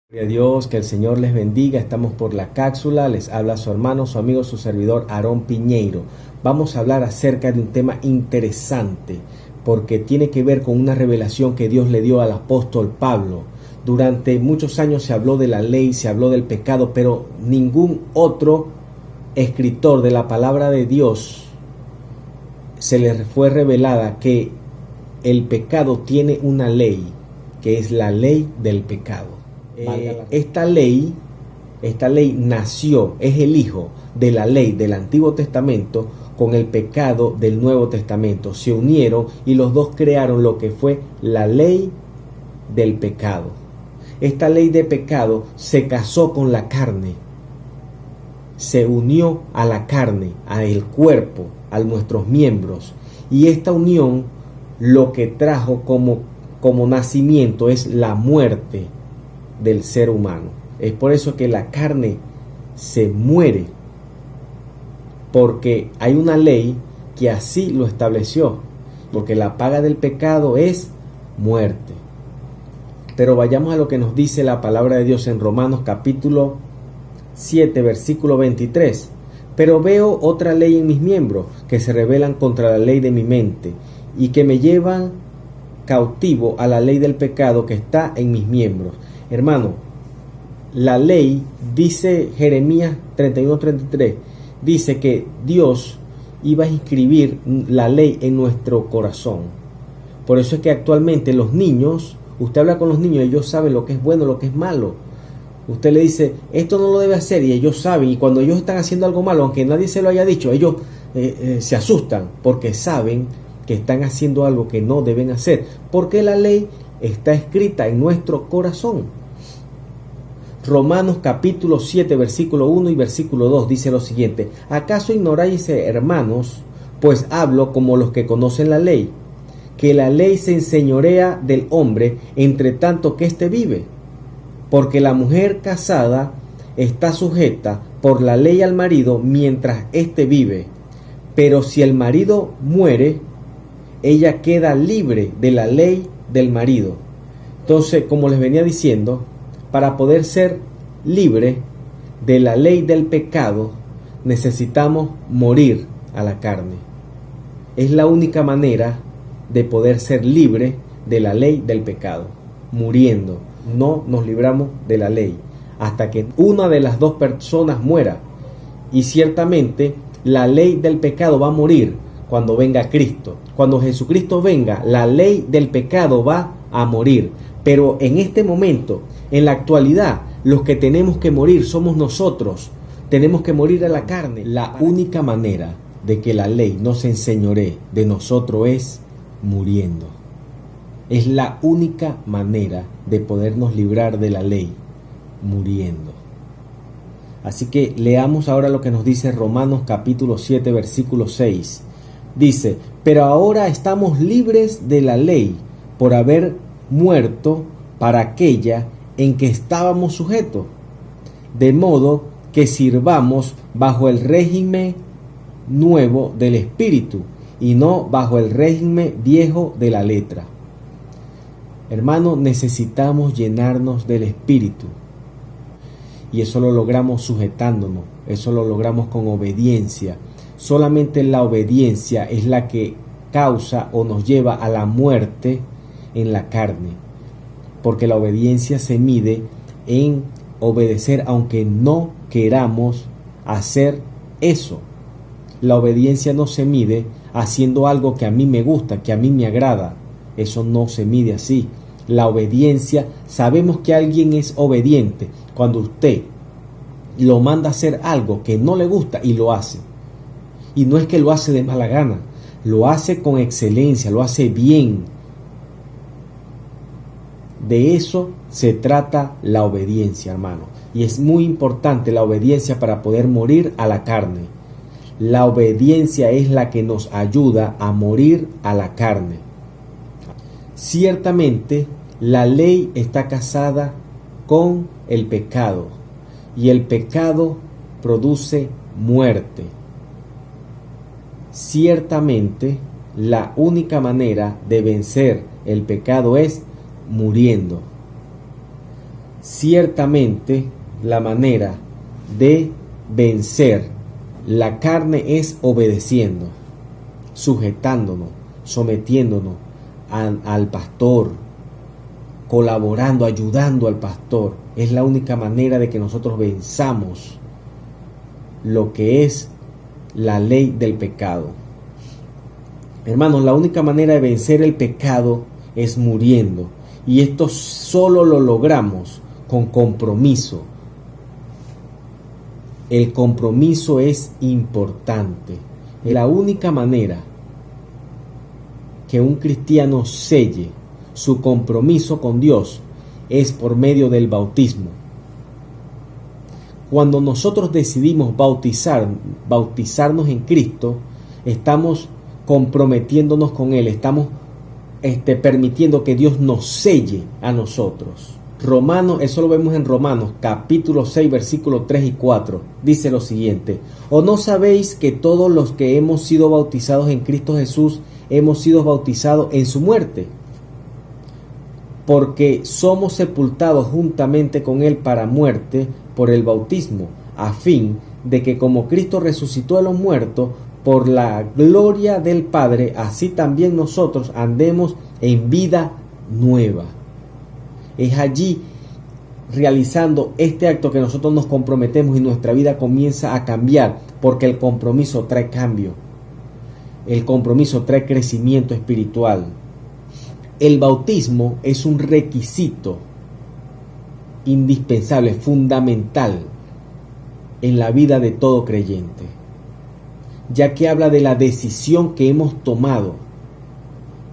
Gloria a Dios, que el Señor les bendiga. Estamos por la cápsula, les habla su hermano, su amigo, su servidor Aarón Piñeiro. Vamos a hablar acerca de un tema interesante porque tiene que ver con una revelación que Dios le dio al apóstol Pablo. Durante muchos años se habló de la ley, se habló del pecado, pero ningún otro escritor de la palabra de Dios se le fue revelada que el pecado tiene una ley, que es la ley del pecado. Esta ley nació, es el hijo de la ley del Antiguo Testamento con el pecado del Nuevo Testamento. Se unieron y los dos crearon lo que fue la ley del pecado. Esta ley de pecado se casó con la carne, se unió a la carne, al cuerpo, a nuestros miembros. Y esta unión lo que trajo como nacimiento es la muerte del ser humano. Es por eso que la carne se muere, porque hay una ley que así lo estableció, porque la paga del pecado es muerte. Pero vayamos a lo que nos dice la palabra de Dios en Romanos capítulo 7 versículo 23. Pero veo otra ley en mis miembros que se rebelan contra la ley de mi mente y que me llevan cautivo a la ley del pecado que está en mis miembros. Hermano, la ley, dice Jeremías 31:33, dice que Dios iba a inscribir la ley en nuestro corazón. Por eso es que actualmente los niños, usted habla con los niños y ellos saben lo que es bueno, lo que es malo. Usted le dice, esto no lo debe hacer, y ellos saben, y cuando ellos están haciendo algo malo, aunque nadie se lo haya dicho, ellos se asustan porque saben que están haciendo algo que no deben hacer, porque la ley está escrita en nuestro corazón. Romanos capítulo 7 versículo 1 y versículo 2 dice lo siguiente: ¿acaso ignoráis, hermanos, pues hablo como los que conocen la ley, que la ley se enseñorea del hombre entre tanto que éste vive? Porque la mujer casada está sujeta por la ley al marido mientras éste vive, pero si el marido muere, ella queda libre de la ley del marido. Entonces, como les venía diciendo, para poder ser libre de la ley del pecado, necesitamos morir a la carne. Es la única manera de poder ser libre de la ley del pecado, muriendo. No nos libramos de la ley hasta que una de las dos personas muera. Y ciertamente la ley del pecado va a morir cuando venga Cristo. Cuando Jesucristo venga, la ley del pecado va a morir. Pero en este momento, en la actualidad, los que tenemos que morir somos nosotros. Tenemos que morir a la carne. La única manera de que la ley no se enseñoree de nosotros es muriendo. Es la única manera de podernos librar de la ley, muriendo. Así que leamos ahora lo que nos dice Romanos capítulo 7 versículo 6. Dice, pero ahora estamos libres de la ley por haber muerto para aquella en que estábamos sujetos, de modo que sirvamos bajo el régimen nuevo del Espíritu y no bajo el régimen viejo de la letra. Hermano, necesitamos llenarnos del Espíritu, y eso lo logramos sujetándonos, eso lo logramos con obediencia. Solamente la obediencia es la que causa o nos lleva a la muerte en la carne, porque la obediencia se mide en obedecer aunque no queramos hacer eso. La obediencia no se mide haciendo algo que a mí me gusta, que a mí me agrada. Eso no se mide así. La obediencia, sabemos que alguien es obediente cuando usted lo manda a hacer algo que no le gusta y lo hace. Y no es que lo hace de mala gana, lo hace con excelencia, lo hace bien. De eso se trata la obediencia, hermano. Y es muy importante la obediencia para poder morir a la carne. La obediencia es la que nos ayuda a morir a la carne. Ciertamente, la ley está casada con el pecado, y el pecado produce muerte. Ciertamente, la única manera de vencer el pecado es muriendo. Ciertamente la manera de vencer la carne es obedeciendo, sujetándonos, sometiéndonos al pastor, colaborando, ayudando al pastor. Es la única manera de que nosotros venzamos lo que es la ley del pecado. Hermanos, la única manera de vencer el pecado es muriendo. Y esto solo lo logramos con compromiso. El compromiso es importante. Es la única manera que un cristiano selle su compromiso con Dios es por medio del bautismo. Cuando nosotros decidimos bautizarnos en Cristo, estamos comprometiéndonos con Él, estamos permitiendo que Dios nos selle a nosotros. Romanos, eso lo vemos en Romanos capítulo 6 versículos 3 y 4, dice lo siguiente: ¿O no sabéis que todos los que hemos sido bautizados en Cristo Jesús hemos sido bautizados en su muerte? Porque somos sepultados juntamente con Él para muerte por el bautismo, a fin de que como Cristo resucitó de los muertos por la gloria del Padre, así también nosotros andemos en vida nueva. Es allí, realizando este acto, que nosotros nos comprometemos y nuestra vida comienza a cambiar, porque el compromiso trae cambio. El compromiso trae crecimiento espiritual. El bautismo es un requisito indispensable, fundamental en la vida de todo creyente, ya que habla de la decisión que hemos tomado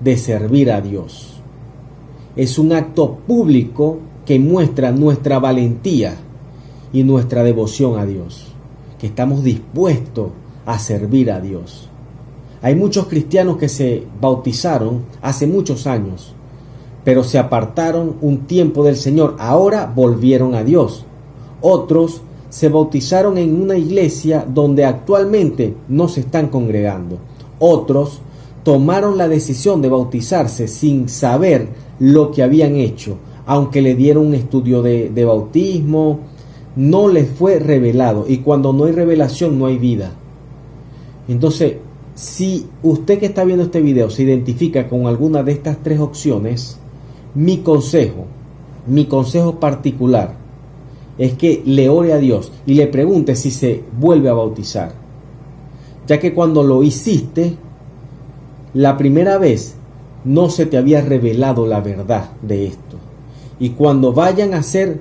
de servir a Dios. Es un acto público que muestra nuestra valentía y nuestra devoción a Dios, que estamos dispuestos a servir a Dios. Hay muchos cristianos que se bautizaron hace muchos años, pero se apartaron un tiempo del Señor, ahora volvieron a Dios. Otros se bautizaron en una iglesia donde actualmente no se están congregando. Otros tomaron la decisión de bautizarse sin saber lo que habían hecho, aunque le dieron un estudio de bautismo, no les fue revelado, y cuando no hay revelación no hay vida. Entonces, si usted que está viendo este video se identifica con alguna de estas tres opciones, mi consejo particular es que le ore a Dios y le pregunte si se vuelve a bautizar, ya que cuando lo hiciste la primera vez no se te había revelado la verdad de esto. Y cuando vayan a hacer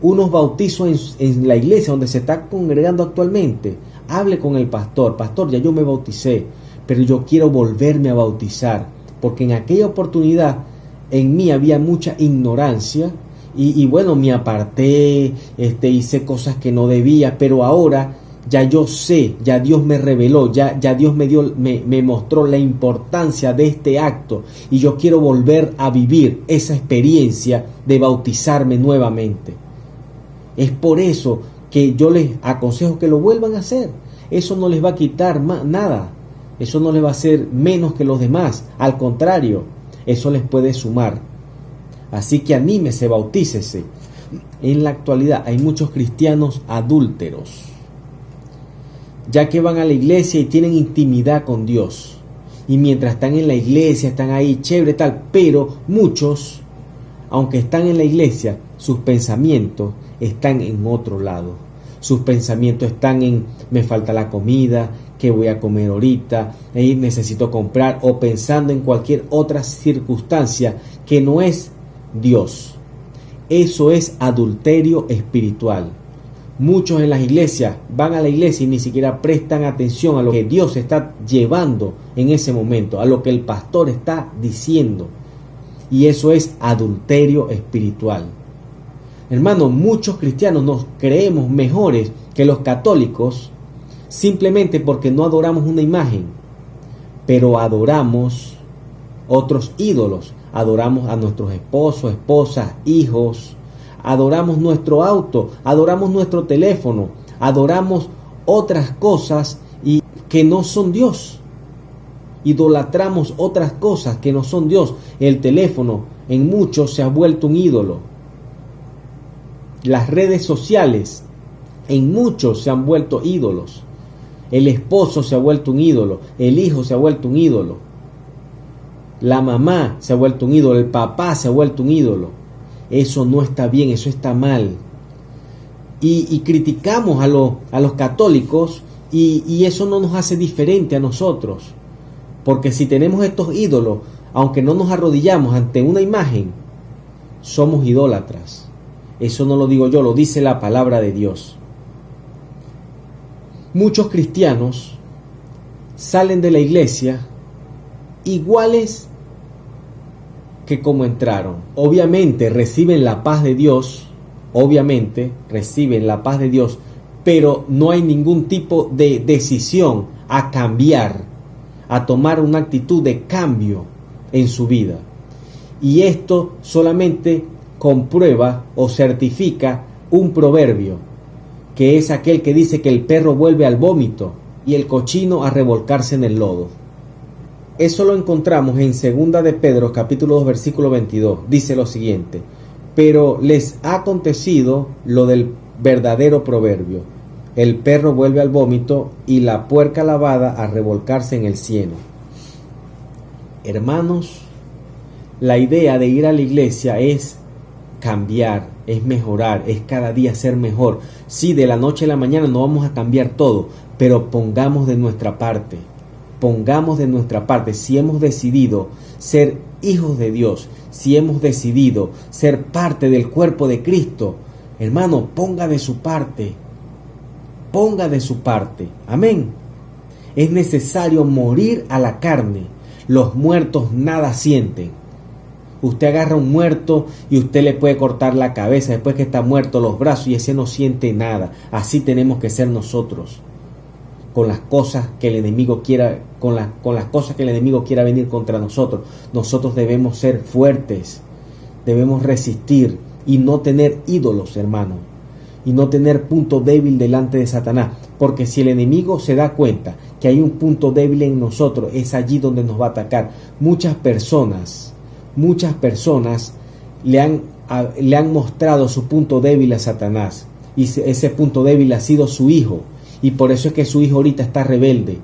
unos bautizos en la iglesia donde se está congregando actualmente, hable con el pastor: pastor, ya yo me bauticé, pero yo quiero volverme a bautizar, porque en aquella oportunidad en mí había mucha ignorancia y bueno, me aparté, hice cosas que no debía, pero ahora ya yo sé, ya Dios me reveló, ya Dios me mostró la importancia de este acto, y yo quiero volver a vivir esa experiencia de bautizarme nuevamente. Es por eso que yo les aconsejo que lo vuelvan a hacer. Eso no les va a quitar nada, eso no les va a hacer menos que los demás, al contrario, eso les puede sumar. Así que anímese, bautícese. En la actualidad hay muchos cristianos adúlteros, ya que van a la iglesia y tienen intimidad con Dios, y mientras están en la iglesia están ahí chévere tal, pero muchos, aunque están en la iglesia, sus pensamientos están en otro lado. Sus pensamientos están en: me falta la comida, ¿qué voy a comer ahorita? Necesito comprar, o pensando en cualquier otra circunstancia que no es Dios. Eso es adulterio espiritual. Muchos en las iglesias van a la iglesia y ni siquiera prestan atención a lo que Dios está llevando en ese momento, a lo que el pastor está diciendo. Y eso es adulterio espiritual. Hermanos, muchos cristianos nos creemos mejores que los católicos simplemente porque no adoramos una imagen, pero adoramos otros ídolos. Adoramos a nuestros esposos, esposas, hijos. Adoramos nuestro auto, adoramos nuestro teléfono, adoramos otras cosas y que no son Dios. Idolatramos otras cosas que no son Dios. El teléfono en muchos se ha vuelto un ídolo. Las redes sociales en muchos se han vuelto ídolos. El esposo se ha vuelto un ídolo, el hijo se ha vuelto un ídolo, la mamá se ha vuelto un ídolo, el papá se ha vuelto un ídolo. Eso no está bien, eso está mal. Y criticamos a los católicos y eso no nos hace diferente a nosotros. Porque si tenemos estos ídolos, aunque no nos arrodillamos ante una imagen, somos idólatras. Eso no lo digo yo, lo dice la palabra de Dios. Muchos cristianos salen de la iglesia iguales que como entraron. Obviamente reciben la paz de Dios, pero no hay ningún tipo de decisión a cambiar, a tomar una actitud de cambio en su vida. Y esto solamente comprueba o certifica un proverbio, que es aquel que dice que el perro vuelve al vómito y el cochino a revolcarse en el lodo. Eso lo encontramos en 2 de Pedro, capítulo 2, versículo 22. Dice lo siguiente: pero les ha acontecido lo del verdadero proverbio: el perro vuelve al vómito y la puerca lavada a revolcarse en el cieno. Hermanos, la idea de ir a la iglesia es cambiar, es mejorar, es cada día ser mejor. Sí, de la noche a la mañana no vamos a cambiar todo, pero pongamos de nuestra parte. Si hemos decidido ser hijos de Dios, si hemos decidido ser parte del cuerpo de Cristo, hermano, ponga de su parte. Amén. Es necesario morir a la carne. Los muertos nada sienten. Usted agarra un muerto y usted le puede cortar la cabeza después que está muerto, los brazos, y ese no siente nada. Así tenemos que ser nosotros. Con las cosas que el enemigo quiera, con las cosas que el enemigo quiera venir contra nosotros. Nosotros debemos ser fuertes, debemos resistir y no tener ídolos, hermano, y no tener punto débil delante de Satanás, porque si el enemigo se da cuenta que hay un punto débil en nosotros, es allí donde nos va a atacar. Muchas personas le han mostrado su punto débil a Satanás, y ese punto débil ha sido su hijo. Y por eso es que su hijo ahorita está rebelde,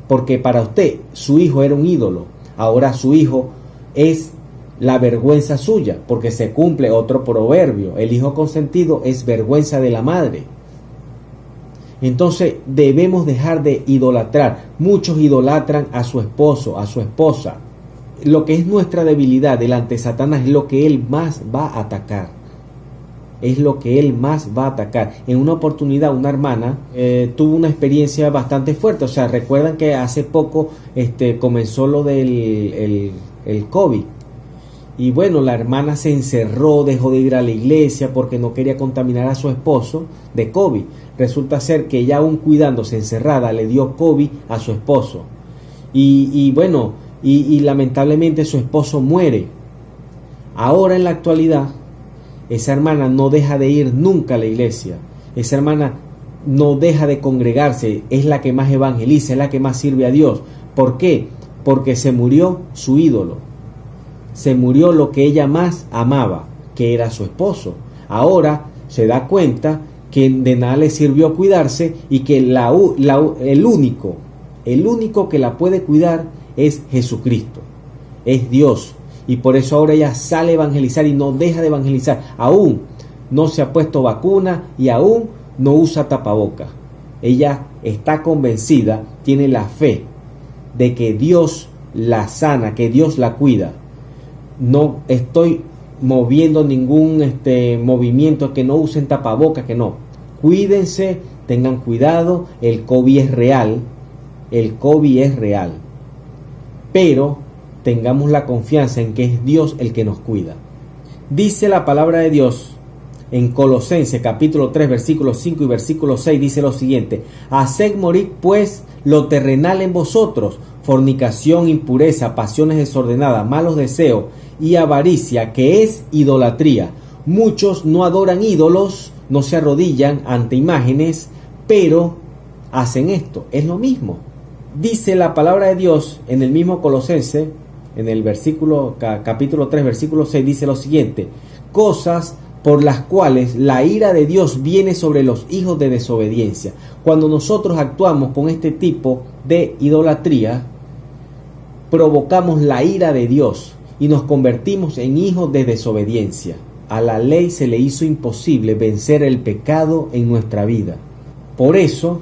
porque para usted su hijo era un ídolo. Ahora su hijo es la vergüenza suya, porque se cumple otro proverbio: el hijo consentido es vergüenza de la madre. Entonces debemos dejar de idolatrar. Muchos idolatran a su esposo, a su esposa. Lo que es nuestra debilidad delante de Satanás es lo que él más va a atacar. En una oportunidad una hermana tuvo una experiencia bastante fuerte. O sea, recuerdan que hace poco comenzó lo del el COVID. Y bueno, la hermana se encerró, dejó de ir a la iglesia porque no quería contaminar a su esposo de COVID. Resulta ser que ella, aún cuidándose encerrada, le dio COVID a su esposo. Y lamentablemente su esposo muere. Ahora, en la actualidad, esa hermana no deja de ir nunca a la iglesia. Esa hermana no deja de congregarse. Es la que más evangeliza, es la que más sirve a Dios. ¿Por qué? Porque se murió su ídolo. Se murió lo que ella más amaba, que era su esposo. Ahora se da cuenta que de nada le sirvió cuidarse y que el único que la puede cuidar es Jesucristo, es Dios. Y por eso ahora ella sale a evangelizar y no deja de evangelizar. Aún no se ha puesto vacuna y aún no usa tapabocas. Ella está convencida, tiene la fe de que Dios la sana, que Dios la cuida. No estoy moviendo ningún movimiento que no usen tapabocas, que no. Cuídense, tengan cuidado, el COVID es real, pero tengamos la confianza en que es Dios el que nos cuida. Dice la palabra de Dios en Colosenses capítulo 3 versículos 5 y versículo 6, dice lo siguiente: haced morir pues lo terrenal en vosotros, fornicación, impureza, pasiones desordenadas, malos deseos y avaricia, que es idolatría. Muchos no adoran ídolos, no se arrodillan ante imágenes, pero hacen esto, es lo mismo. Dice la palabra de Dios en el mismo Colosense, en el capítulo 3, versículo 6, dice lo siguiente: cosas por las cuales la ira de Dios viene sobre los hijos de desobediencia. Cuando nosotros actuamos con este tipo de idolatría, provocamos la ira de Dios y nos convertimos en hijos de desobediencia. A la ley se le hizo imposible vencer el pecado en nuestra vida. Por eso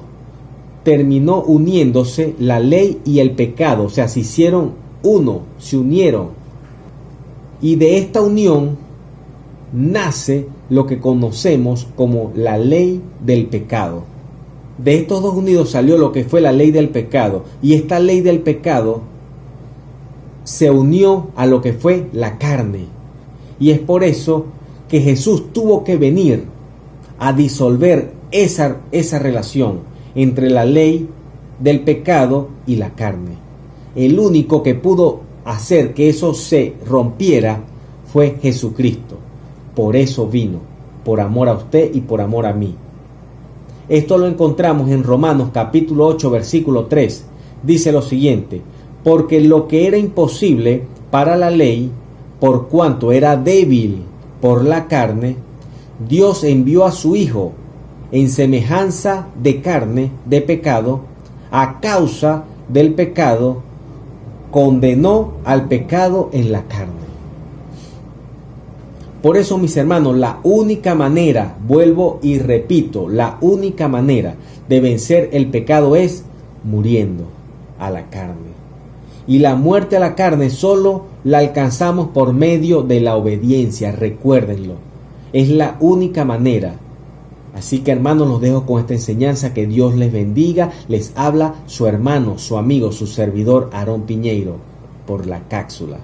terminó uniéndose la ley y el pecado, o sea, se hicieron uno, se unieron. Y de esta unión nace lo que conocemos como la ley del pecado. De estos dos unidos salió lo que fue la ley del pecado, y esta ley del pecado se unió a lo que fue la carne. Y es por eso que Jesús tuvo que venir a disolver esa relación entre la ley del pecado y la carne. El único que pudo hacer que eso se rompiera fue Jesucristo. Por eso vino, por amor a usted y por amor a mí. Esto lo encontramos en Romanos capítulo 8 versículo 3. Dice lo siguiente: porque lo que era imposible para la ley, por cuanto era débil por la carne, Dios envió a su Hijo en semejanza de carne de pecado. A causa del pecado condenó al pecado en la carne. Por eso, mis hermanos, la única manera, vuelvo y repito, la única manera de vencer el pecado es muriendo a la carne. Y la muerte a la carne solo la alcanzamos por medio de la obediencia, recuérdenlo. Es la única manera. Así que, hermanos, los dejo con esta enseñanza. Que Dios les bendiga. Les habla su hermano, su amigo, su servidor Aarón Piñeiro por la cápsula.